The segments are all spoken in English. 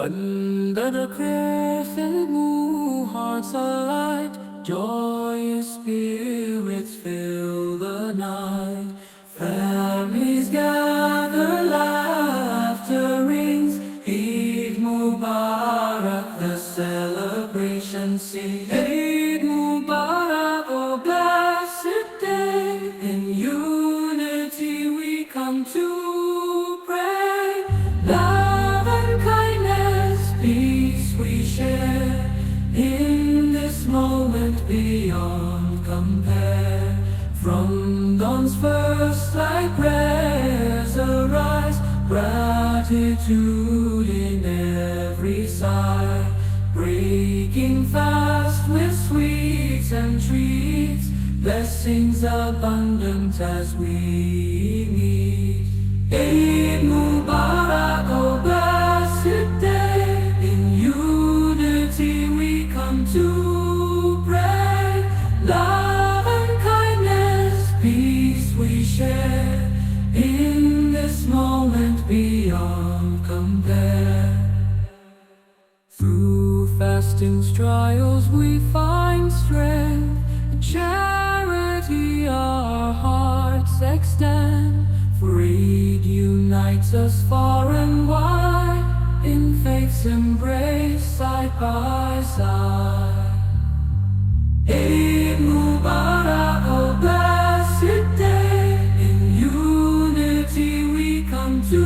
Under the crescent moon, hearts alight, joyous spirits fill the night. Families gather, laughter rings, Eid Mubarak, the celebration sings. Eid Mubarak, oh blessed day, in unity we come to pray. Love and kindness, peace we share, in this moment beyond compare. From dawn's first light prayers arise, gratitude in every sigh, breaking fast with sweets and treats, blessings abundant as we meet. Eid Mubarak, oh blessed day, in unity we come to pray. Love and kindness, peace we share, in this moment beyond compare. Through fasting's trials we find strength, charity our hearts extend. For Eid unites us far and wide, in faith's embrace side by side. Eid Mubarak, oh blessed day, in unity we come to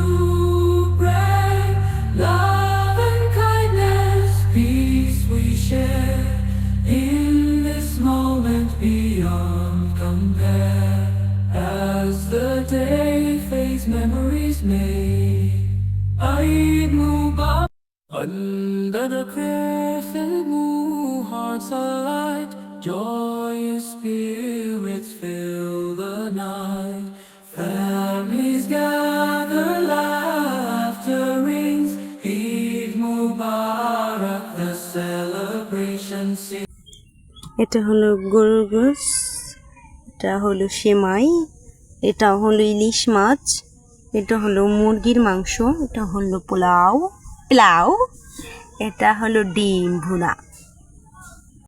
pray. Love and kindness, peace we share, in this moment beyond compare. As the day fades, memories made, Eid Mubarak. Under the crescent moon, hearts alight, joyous spirits fill the night. Families gather, laughter rings, Eid Mubarak, the celebration sings. এটা হলো গরুর গোশ, এটা হলো সেমাই, এটা হলো ইলিশ মাছ, এটা হলো মুরগির মাংস, এটা হলো পোলাও, এটা হলো ডিম ভুনা।